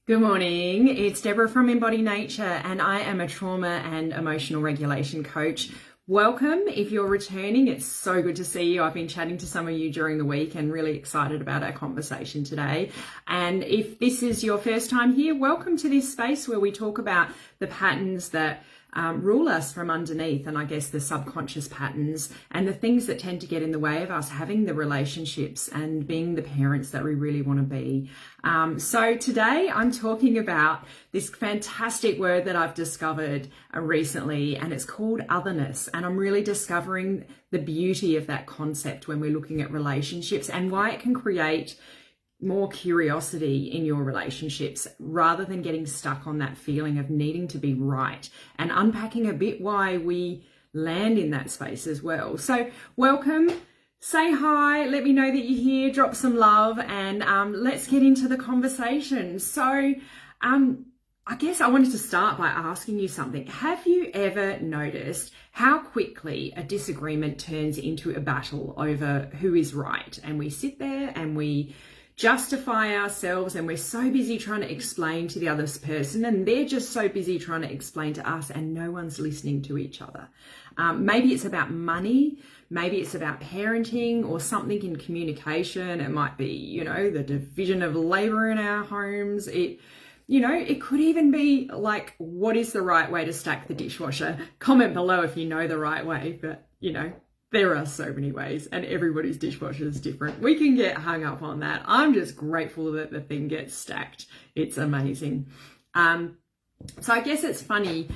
Good morning. It's Deborah from Embody Nature, and I am a trauma and emotional regulation coach. Welcome. If you're returning, it's so good to see you. I've been chatting to some of you during the week and really excited about our conversation today. And if this is your first time here, welcome to this space where we talk about the patterns that rule us from underneath, and I guess the subconscious patterns and the things that tend to get in the way of us having the relationships and being the parents that we really want to be. So today I'm talking about this fantastic word that I've discovered recently, and it's called otherness. And I'm really discovering the beauty of that concept when we're looking at relationships and why it can create more curiosity in your relationships rather than getting stuck on that feeling of needing to be right, and unpacking a bit why we land in that space as well. So welcome, say hi, let me know that you're here, drop some love, and let's get into the conversation. So I guess I wanted to start by asking you something. Have you ever noticed how quickly a disagreement turns into a battle over who is right? And we sit there and we justify ourselves, and we're so busy trying to explain to the other person, and they're just so busy trying to explain to us, and no one's listening to each other. Maybe it's about money, maybe it's about parenting or something in communication. It might be, the division of labor in our homes. It could even be like, what is the right way to stack the dishwasher? Comment below if you know the right way, but there are so many ways, and everybody's dishwasher is different. We can get hung up on that. I'm just grateful that the thing gets stacked. It's amazing. So I guess it's funny.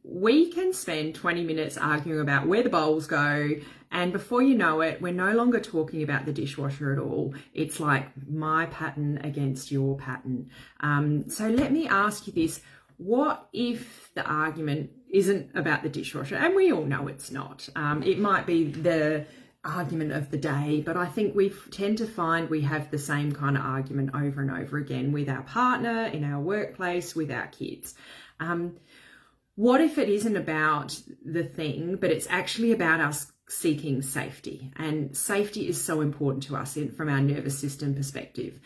We can spend 20 minutes arguing about where the bowls go, and before you know it, we're no longer talking about the dishwasher at all. It's like my pattern against your pattern. So let me ask you this. What if the argument isn't about the dishwasher? And we all know it's not. It might be the argument of the day, but I think we tend to find we have the same kind of argument over and over again with our partner, in our workplace, with our kids. What if it isn't about the thing, but it's actually about us seeking safety? And safety is so important to us from our nervous system perspective.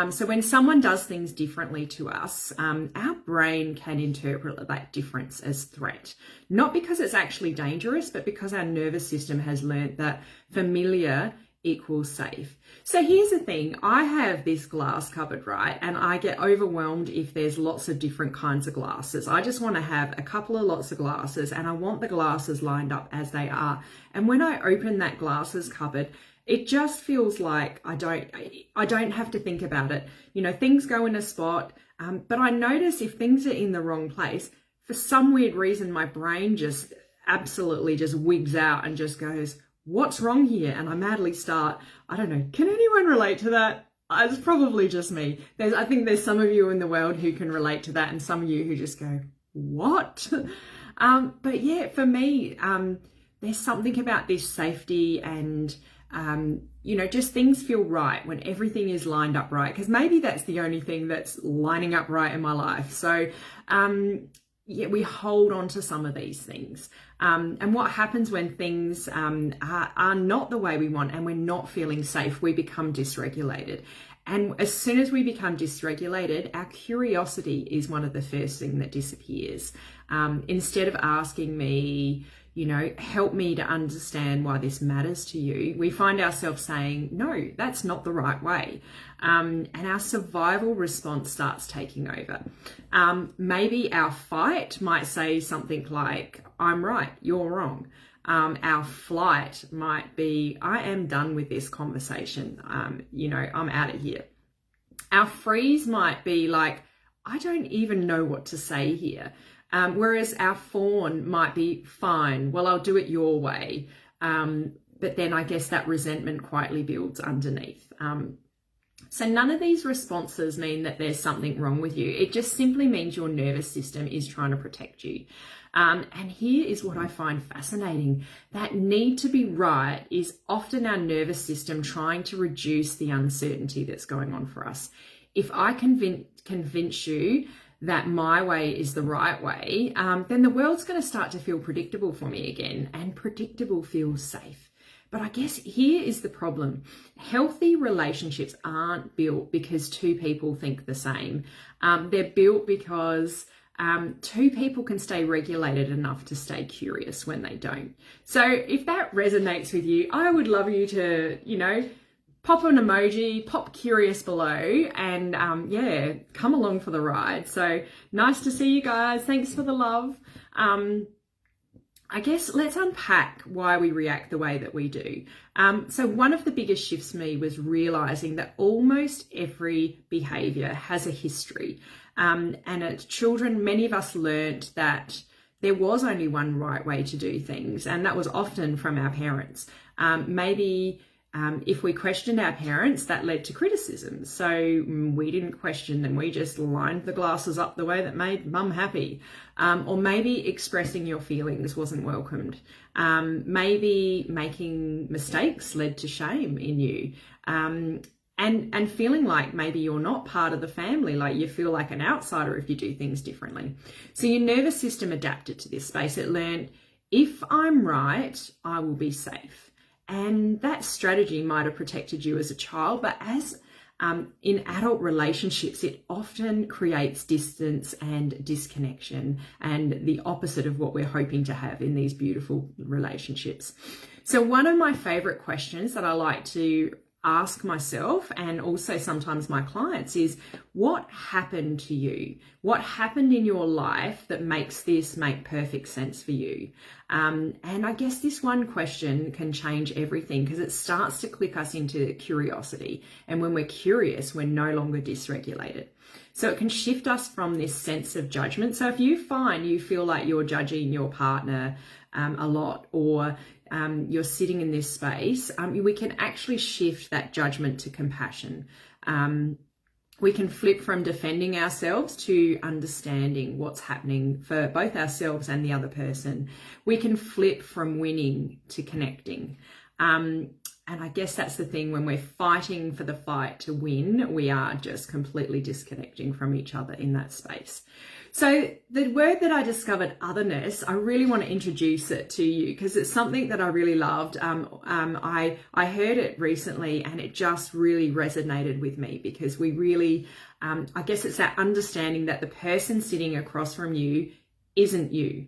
So when someone does things differently to us, our brain can interpret that difference as threat. Not because it's actually dangerous, but because our nervous system has learnt that familiar equals safe. So here's the thing. I have this glass cupboard, right? And I get overwhelmed if there's lots of different kinds of glasses. I just want to have a couple of lots of glasses, and I want the glasses lined up as they are. And when I open that glasses cupboard, it just feels like I don't have to think about it. Things go in a spot, but I notice if things are in the wrong place, for some weird reason, my brain just absolutely just wigs out and just goes, what's wrong here? And I madly start, I don't know, can anyone relate to that? It's probably just me. I think there's some of you in the world who can relate to that, and some of you who just go, what? But yeah, for me, there's something about this safety and, just things feel right when everything is lined up right, because maybe that's the only thing that's lining up right in my life. So, we hold on to some of these things. And what happens when things are not the way we want and we're not feeling safe, we become dysregulated. And as soon as we become dysregulated, our curiosity is one of the first things that disappears. Instead of asking me, help me to understand why this matters to you, we find ourselves saying, no, that's not the right way. And our survival response starts taking over. Maybe our fight might say something like, I'm right, you're wrong. Our flight might be, I am done with this conversation. I'm out of here. Our freeze might be like, I don't even know what to say here. Whereas our fawn might be, fine, well, I'll do it your way. But then I guess that resentment quietly builds underneath. So none of these responses mean that there's something wrong with you. It just simply means your nervous system is trying to protect you. And here is what I find fascinating. That need to be right is often our nervous system trying to reduce the uncertainty that's going on for us. If I convince you that my way is the right way, then the world's going to start to feel predictable for me again. And predictable feels safe. But I guess here is the problem. Healthy relationships aren't built because two people think the same. They're built because two people can stay regulated enough to stay curious when they don't. So if that resonates with you, I would love you to, pop an emoji, pop curious below, and come along for the ride. So nice to see you guys. Thanks for the love. I guess let's unpack why we react the way that we do. So one of the biggest shifts for me was realizing that almost every behavior has a history. And as children, many of us learnt that there was only one right way to do things, and that was often from our parents. If we questioned our parents, that led to criticism. So we didn't question them. We just lined the glasses up the way that made mum happy. Or maybe expressing your feelings wasn't welcomed. Maybe making mistakes led to shame in you. And feeling like maybe you're not part of the family, like you feel like an outsider if you do things differently. So your nervous system adapted to this space. It learned, if I'm right, I will be safe. And that strategy might have protected you as a child, but as in adult relationships, it often creates distance and disconnection, and the opposite of what we're hoping to have in these beautiful relationships. So one of my favorite questions that I like to ask myself, and also sometimes my clients, is what happened to you? What happened in your life that makes this make perfect sense for you? And I guess this one question can change everything, because it starts to click us into curiosity. And when we're curious, we're no longer dysregulated. So it can shift us from this sense of judgment. So if you find you feel like you're judging your partner a lot, or you're sitting in this space, we can actually shift that judgment to compassion. We can flip from defending ourselves to understanding what's happening for both ourselves and the other person. We can flip from winning to connecting. And I guess that's the thing, when we're fighting for the fight to win, we are just completely disconnecting from each other in that space. So the word that I discovered, otherness, I really want to introduce it to you because it's something that I really loved. I heard it recently and it just really resonated with me, because we really, I guess it's that understanding that the person sitting across from you isn't you.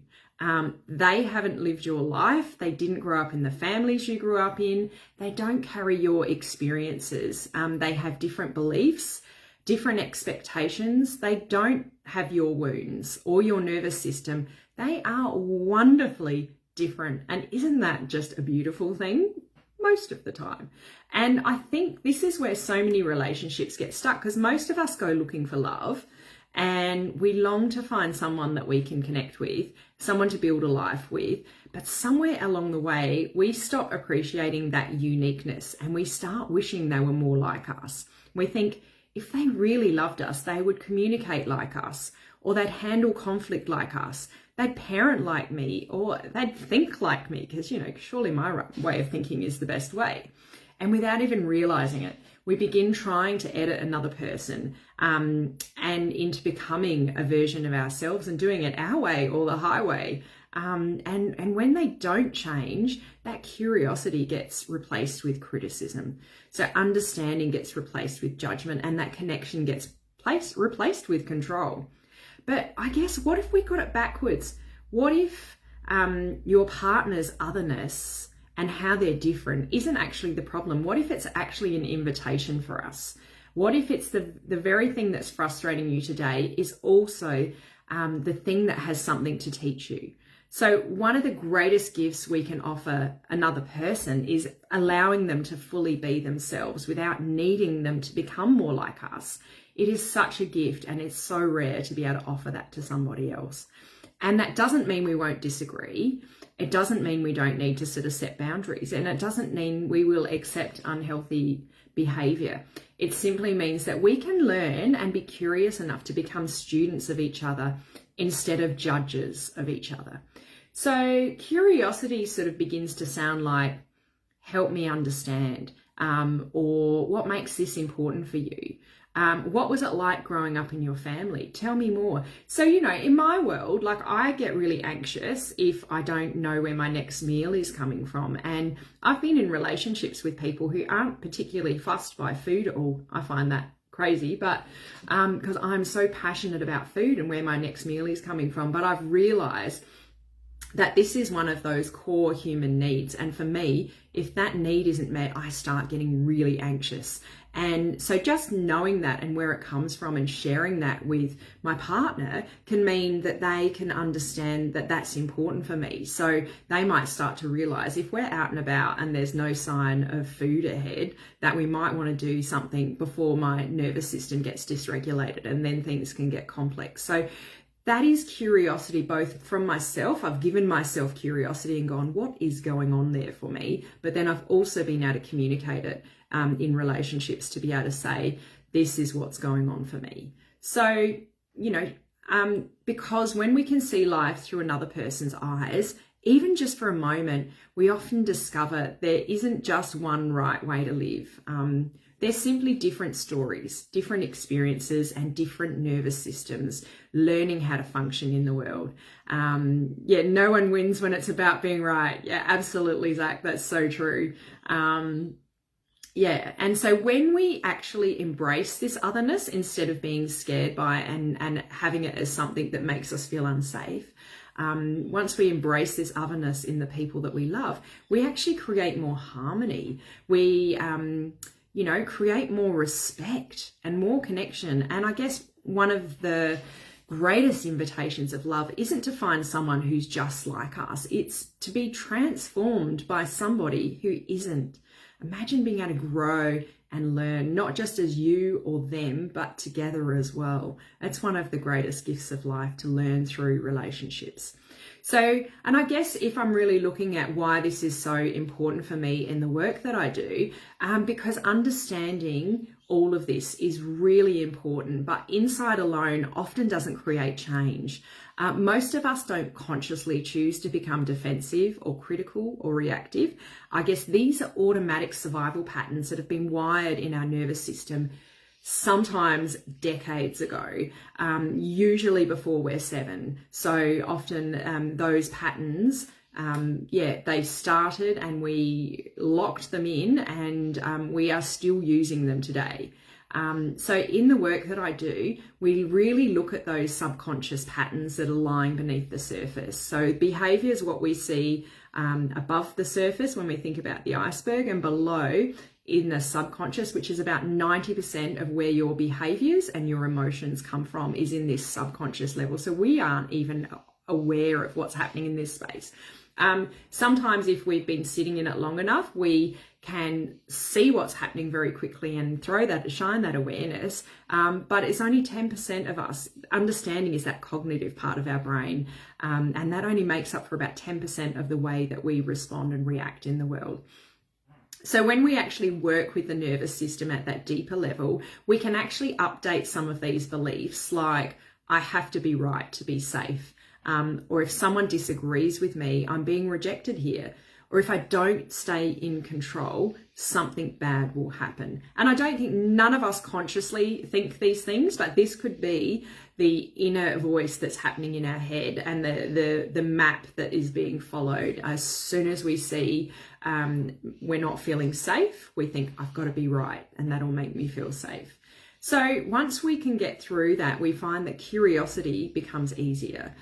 They haven't lived your life. They didn't grow up in the families you grew up in. They don't carry your experiences. They have different beliefs, different expectations. They don't have your wounds or your nervous system. They are wonderfully different. And isn't that just a beautiful thing? Most of the time. And I think this is where so many relationships get stuck, because most of us go looking for love and we long to find someone that we can connect with, someone to build a life with. But somewhere along the way, we stop appreciating that uniqueness and we start wishing they were more like us. We think, if they really loved us, they would communicate like us, or they'd handle conflict like us, they'd parent like me, or they'd think like me, because, surely my way of thinking is the best way. And without even realizing it, we begin trying to edit another person and into becoming a version of ourselves and doing it our way or the highway. And when they don't change, that curiosity gets replaced with criticism. So understanding gets replaced with judgment, and that connection gets replaced with control. But I guess, what if we got it backwards? What if your partner's otherness and how they're different isn't actually the problem? What if it's actually an invitation for us? What if it's the very thing that's frustrating you today is also the thing that has something to teach you? So one of the greatest gifts we can offer another person is allowing them to fully be themselves without needing them to become more like us. It is such a gift, and it's so rare to be able to offer that to somebody else. And that doesn't mean we won't disagree. It doesn't mean we don't need to sort of set boundaries, and it doesn't mean we will accept unhealthy behavior. It simply means that we can learn and be curious enough to become students of each other instead of judges of each other. So curiosity sort of begins to sound like, help me understand, or what makes this important for you? What was it like growing up in your family? Tell me more. So, in my world, like, I get really anxious if I don't know where my next meal is coming from. And I've been in relationships with people who aren't particularly fussed by food at all. I find that crazy, but because I'm so passionate about food and where my next meal is coming from. But I've realized that this is one of those core human needs. And for me, if that need isn't met, I start getting really anxious. And so just knowing that and where it comes from and sharing that with my partner can mean that they can understand that that's important for me. So they might start to realize if we're out and about and there's no sign of food ahead, that we might want to do something before my nervous system gets dysregulated, and then things can get complex. So that is curiosity, both from myself. I've given myself curiosity and gone, what is going on there for me? But then I've also been able to communicate it in relationships to be able to say, this is what's going on for me. So, because when we can see life through another person's eyes, even just for a moment, we often discover there isn't just one right way to live. They're simply different stories, different experiences, and different nervous systems learning how to function in the world. No one wins when it's about being right. Yeah, absolutely, Zach. That's so true. And so when we actually embrace this otherness instead of being scared by and having it as something that makes us feel unsafe, once we embrace this otherness in the people that we love, we actually create more harmony. We create more respect and more connection. And I guess one of the greatest invitations of love isn't to find someone who's just like us. It's to be transformed by somebody who isn't. Imagine being able to grow and learn, not just as you or them, but together as well. It's one of the greatest gifts of life, to learn through relationships. So, and I guess if I'm really looking at why this is so important for me in the work that I do, because understanding all of this is really important, but insight alone often doesn't create change. Most of us don't consciously choose to become defensive or critical or reactive. I guess these are automatic survival patterns that have been wired in our nervous system, sometimes decades ago, usually before we're 7. So often those patterns, they started and we locked them in, and we are still using them today. So in the work that I do, we really look at those subconscious patterns that are lying beneath the surface. So behavior is what we see above the surface when we think about the iceberg, and below in the subconscious, which is about 90% of where your behaviors and your emotions come from, is in this subconscious level. So we aren't even aware of what's happening in this space. Sometimes if we've been sitting in it long enough, we can see what's happening very quickly and shine that awareness. But it's only 10% of us. Understanding is that cognitive part of our brain. And that only makes up for about 10% of the way that we respond and react in the world. So when we actually work with the nervous system at that deeper level, we can actually update some of these beliefs, like, I have to be right to be safe. Or if someone disagrees with me, I'm being rejected here. Or if I don't stay in control, something bad will happen. And I don't think, none of us consciously think these things, but this could be the inner voice that's happening in our head, and the map that is being followed. As soon as we see we're not feeling safe, we think, I've got to be right, and that'll make me feel safe. So once we can get through that, we find that curiosity becomes easier.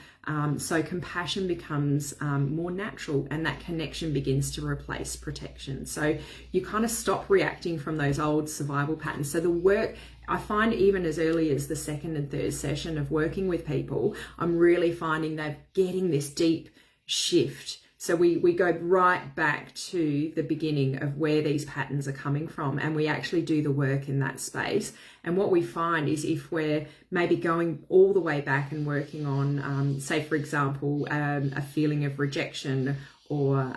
So compassion becomes more natural, and that connection begins to replace protection. So you kind of stop reacting from those old survival patterns. So the work, I find, even as early as the second and third session of working with people, I'm really finding they're getting this deep shift. So we go right back to the beginning of where these patterns are coming from, and we actually do the work in that space. And what we find is, if we're maybe going all the way back and working on, say, for example, a feeling of rejection or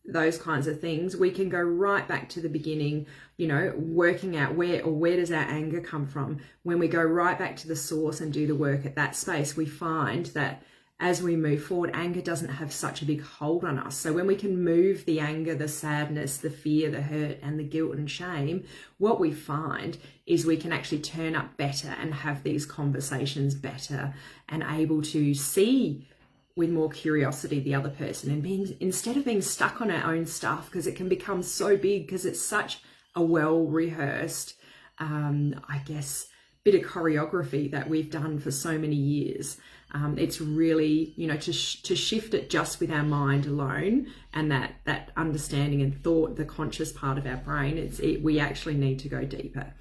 those kinds of things, we can go right back to the beginning, working out where does our anger come from. When we go right back to the source and do the work at that space, we find that as we move forward, anger doesn't have such a big hold on us. So when we can move the anger, the sadness, the fear, the hurt, and the guilt and shame, what we find is we can actually turn up better and have these conversations better and able to see with more curiosity the other person, and instead of being stuck on our own stuff, because it can become so big because it's such a well-rehearsed, I guess, bit of choreography that we've done for so many years. It's really, to shift it just with our mind alone and that understanding and thought, the conscious part of our brain, we actually need to go deeper.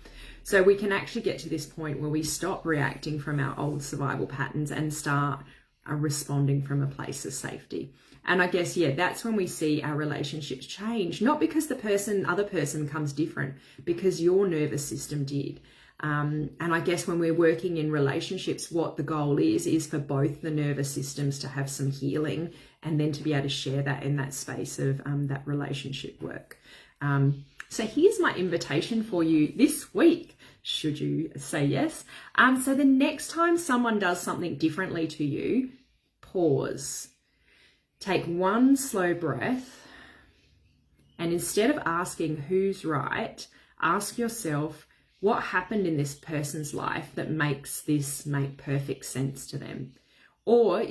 So we can actually get to this point where we stop reacting from our old survival patterns and start responding from a place of safety. And I guess, that's when we see our relationships change, not because the other person comes different, because your nervous system did. And I guess when we're working in relationships, what the goal is for both the nervous systems to have some healing and then to be able to share that in that space of that relationship work. So here's my invitation for you this week, should you say yes. So the next time someone does something differently to you, pause. Take one slow breath, and instead of asking who's right, ask yourself, what happened in this person's life that makes this make perfect sense to them? Or,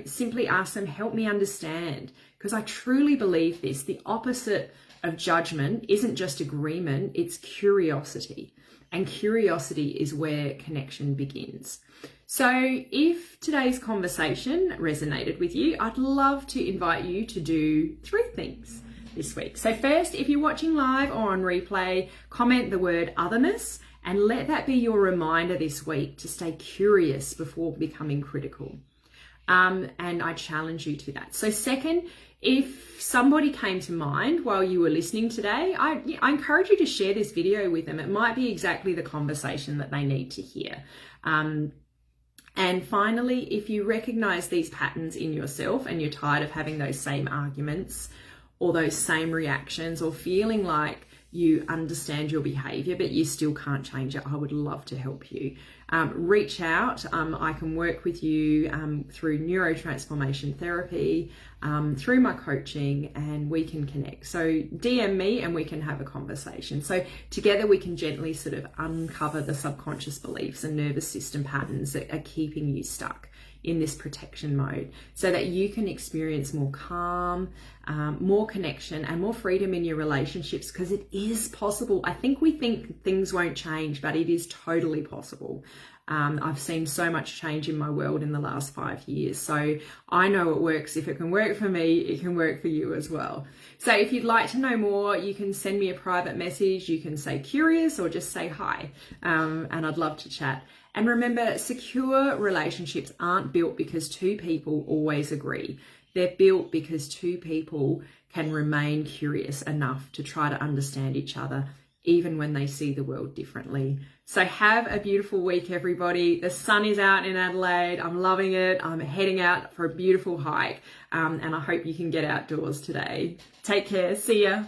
simply ask them, help me understand. Because I truly believe this, the opposite of judgment isn't just agreement, it's curiosity. And curiosity is where connection begins. So if today's conversation resonated with you, I'd love to invite you to do 3 things this week. So first, if you're watching live or on replay, comment the word otherness and let that be your reminder this week to stay curious before becoming critical. And I challenge you to that. So second, if somebody came to mind while you were listening today, I encourage you to share this video with them. It might be exactly the conversation that they need to hear. And finally, if you recognize these patterns in yourself and you're tired of having those same arguments or those same reactions or feeling like you understand your behavior but you still can't change it, I would love to help you. Reach out. I can work with you through neurotransformation therapy, through my coaching, and we can connect. So DM me and we can have a conversation. So together we can gently sort of uncover the subconscious beliefs and nervous system patterns that are keeping you stuck in this protection mode, so that you can experience more calm, more connection, and more freedom in your relationships, because it is possible. I think we think things won't change, but it is totally possible. I've seen so much change in my world in the last 5 years. So I know it works. If it can work for me, it can work for you as well. So if you'd like to know more, you can send me a private message. You can say curious or just say hi. And I'd love to chat. And remember, secure relationships aren't built because 2 people always agree. They're built because 2 people can remain curious enough to try to understand each other, even when they see the world differently. So have a beautiful week, everybody. The sun is out in Adelaide. I'm loving it. I'm heading out for a beautiful hike. And I hope you can get outdoors today. Take care. See ya.